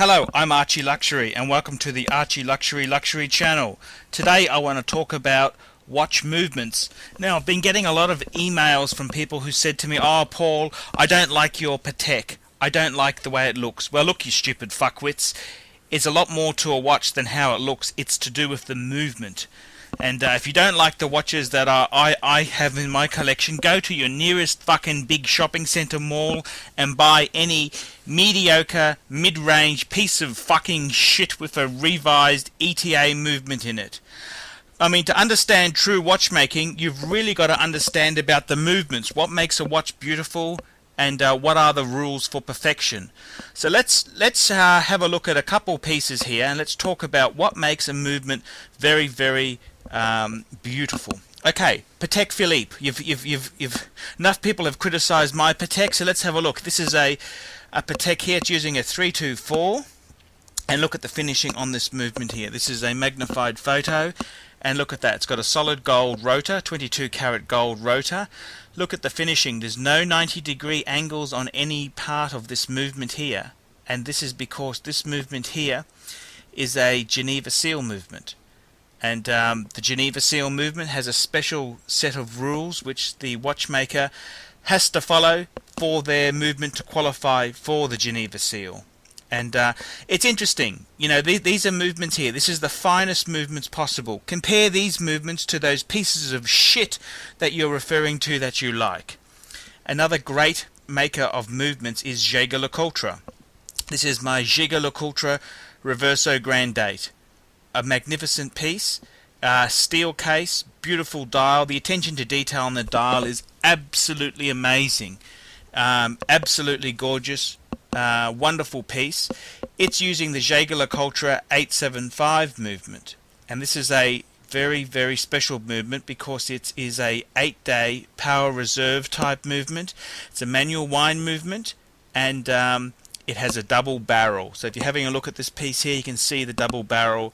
Hello, I'm ArchieLuxury and welcome to the ArchieLuxury Luxury channel. Today I want to talk about watch movements. Now, I've been getting a lot of emails from people who said to me, "Oh Paul, I don't like your Patek. I don't like the way it looks." Well, look, you stupid fuckwits. It's a lot more to a watch than how it looks. It's to do with the movement. And if you don't like the watches that I have in my collection, go to your nearest fucking big shopping centre mall and buy any mediocre, mid-range piece of fucking shit with a revised ETA movement in it. I mean, to understand true watchmaking, you've really got to understand about the movements. What makes a watch beautiful, and what are the rules for perfection. So let's have a look at a couple pieces here, and let's talk about what makes a movement very, very beautiful. Okay, Patek Philippe. You've enough people have criticized my Patek, so let's have a look. This is a Patek here. It's using a 324, and look at the finishing on this movement here. This is a magnified photo, and look at that. It's got a solid gold rotor, 22 karat gold rotor. Look at the finishing. There's no 90-degree angles on any part of this movement here, and this is because this movement here is a Geneva seal movement. And the Geneva seal movement has a special set of rules which the watchmaker has to follow for their movement to qualify for the Geneva seal. And it's interesting, you know, these are movements here. This is the finest movements possible. Compare these movements to those pieces of shit that you're referring to that you like. Another great maker of movements is Jaeger-LeCoultre. This is my Jaeger-LeCoultre Reverso Grand Date. A magnificent piece, steel case, beautiful dial. The attention to detail on the dial is absolutely amazing, absolutely gorgeous, wonderful piece. It's using the Jaeger-LeCoultre 875 movement, and this is a very, very special movement because it is a 8-day power reserve type movement. It's a manual wind movement, and it has a double barrel. So if you're having a look at this piece here, you can see the double barrel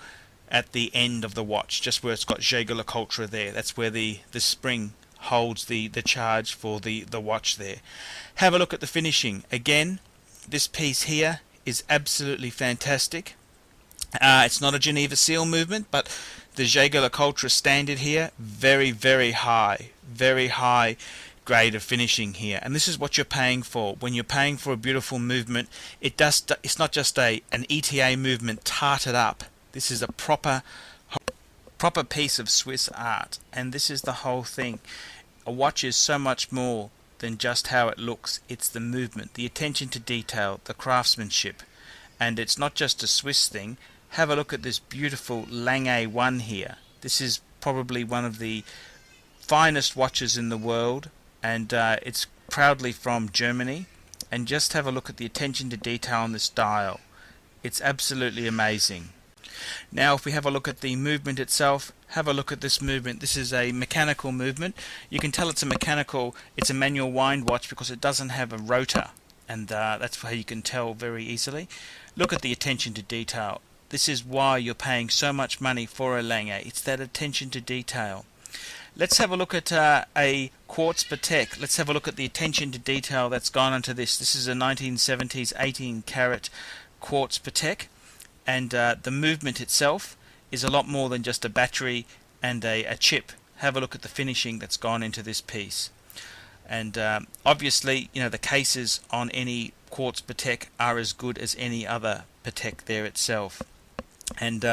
at the end of the watch, just where it's got Jaeger-LeCoultre there. That's where the spring holds the charge for the watch there. Have a look at the finishing. Again, this piece here is absolutely fantastic. It's not a Geneva seal movement, but the Jaeger-LeCoultre standard here, very, very high grade of finishing here. And this is what you're paying for. When you're paying for a beautiful movement, it's not just an ETA movement tarted up. This is a proper piece of Swiss art, and this is the whole thing. A watch is so much more than just how it looks. It's the movement, the attention to detail, the craftsmanship, and it's not just a Swiss thing. Have a look at this beautiful Lange 1 here. This is probably one of the finest watches in the world, and it's proudly from Germany. And just have a look at the attention to detail on this dial. It's absolutely amazing. Now if we have a look at the movement itself, have a look at this movement. This is a mechanical movement. You can tell it's a manual wind watch because it doesn't have a rotor, and that's how you can tell very easily. Look at the attention to detail. This is why you're paying so much money for a Lange. It's that attention to detail. Let's have a look at a quartz Patek. Let's have a look at the attention to detail that's gone into this. This is a 1970s 18 karat quartz Patek. And the movement itself is a lot more than just a battery and a chip. Have a look at the finishing that's gone into this piece. And obviously, you know, the cases on any quartz Patek are as good as any other Patek there itself. And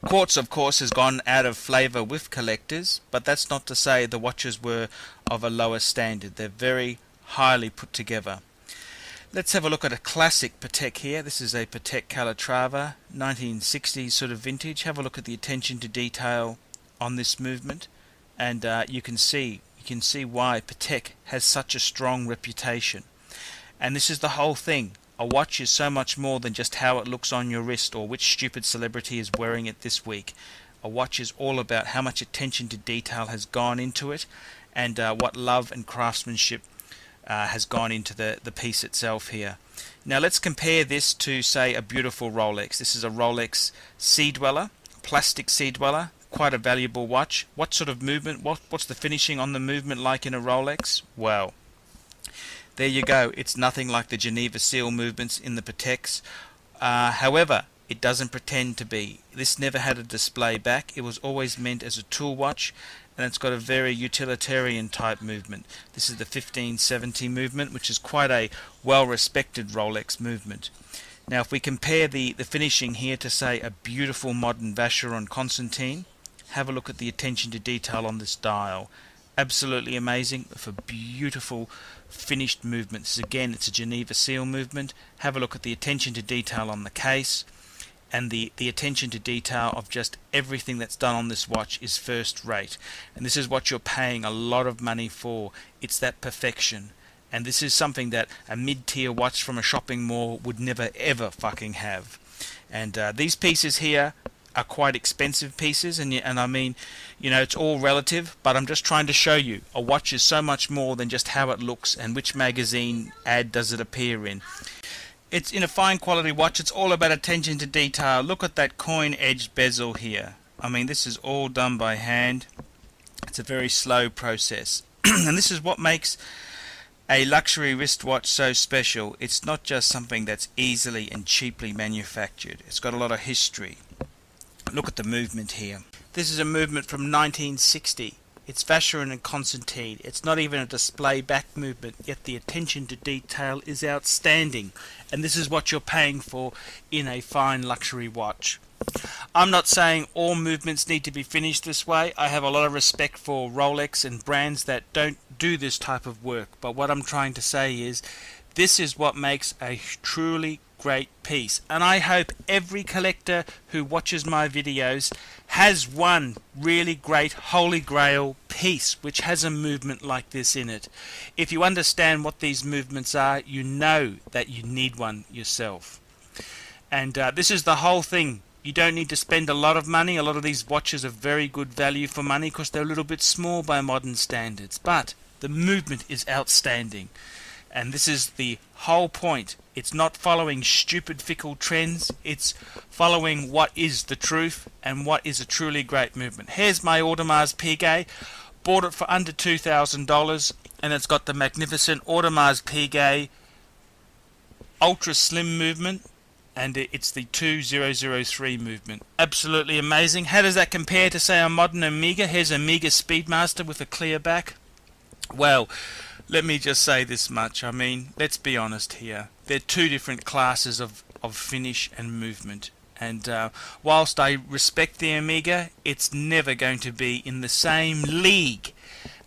quartz, of course, has gone out of favour with collectors, but that's not to say the watches were of a lower standard. They're very highly put together. Let's have a look at a classic Patek here. This is a Patek Calatrava, 1960s sort of vintage. Have a look at the attention to detail on this movement, and you can see why Patek has such a strong reputation. And this is the whole thing. A watch is so much more than just how it looks on your wrist or which stupid celebrity is wearing it this week. A watch is all about how much attention to detail has gone into it, and what love and craftsmanship has gone into the piece itself here. Now let's compare this to, say, a beautiful Rolex. This is a Rolex Sea Dweller, plastic Sea Dweller, quite a valuable watch. What sort of movement, what's the finishing on the movement like in a Rolex? Well, there you go. It's nothing like the Geneva seal movements in the Pateks However, it doesn't pretend to be. This never had a display back. It was always meant as a tool watch, and it's got a very utilitarian type movement. This is the 1570 movement, which is quite a well respected Rolex movement. Now if we compare the finishing here to, say, a beautiful modern Vacheron Constantin, have a look at the attention to detail on this dial. Absolutely amazing for beautiful finished movements. Again, it's a Geneva seal movement. Have a look at the attention to detail on the case, and the attention to detail of just everything that's done on this watch is first rate. And this is what you're paying a lot of money for. It's that perfection. And this is something that a mid-tier watch from a shopping mall would never ever fucking have. And these pieces here are quite expensive pieces, and I mean, you know, it's all relative, but I'm just trying to show you a watch is so much more than just how it looks and which magazine ad does it appear in. It's in a fine quality watch. It's all about attention to detail. Look at that coin-edged bezel here. I mean, this is all done by hand. It's a very slow process. And this is what makes a luxury wristwatch so special. It's not just something that's easily and cheaply manufactured. It's got a lot of history. Look at the movement here. This is a movement from 1960. It's Vacheron and Constantin. It's not even a display back movement, yet the attention to detail is outstanding. And this is what you're paying for in a fine luxury watch. I'm not saying all movements need to be finished this way. I have a lot of respect for Rolex and brands that don't do this type of work. But what I'm trying to say is, this is what makes a truly great piece. And I hope every collector who watches my videos has one really great holy grail piece which has a movement like this in it. If you understand what these movements are, you know that you need one yourself. And this is the whole thing. You don't need to spend a lot of money. A lot of these watches are very good value for money because they're a little bit small by modern standards, but the movement is outstanding. And this is the whole point. It's not following stupid fickle trends. It's following what is the truth and what is a truly great movement. Here's my Audemars Piguet. Bought it for under $2,000, and it's got the magnificent Audemars Piguet ultra slim movement, and it's the 2003 movement. Absolutely amazing. How does that compare to, say, a modern Omega? Here's Omega Speedmaster with a clear back. Well, let me just say this much. I mean, let's be honest here. They're two different classes of finish and movement. And whilst I respect the Omega, it's never going to be in the same league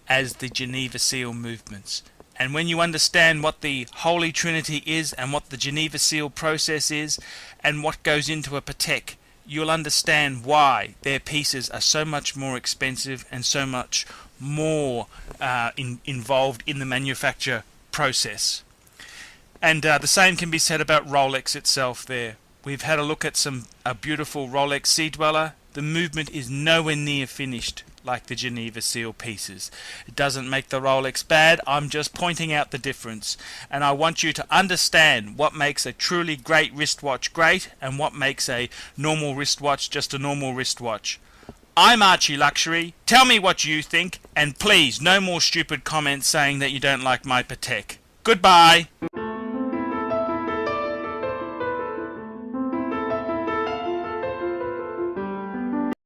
as the Geneva Seal movements. And when you understand what the Holy Trinity is and what the Geneva Seal process is and what goes into a Patek, you'll understand why their pieces are so much more expensive and so much more involved in the manufacture process. And the same can be said about Rolex itself there. We've had a look at a beautiful Rolex Sea Dweller. The movement is nowhere near finished like the Geneva Seal pieces. It doesn't make the Rolex bad. I'm just pointing out the difference. And I want you to understand what makes a truly great wristwatch great and what makes a normal wristwatch just a normal wristwatch. I'm ArchieLuxury. Tell me what you think, and please, no more stupid comments saying that you don't like my Patek. Goodbye.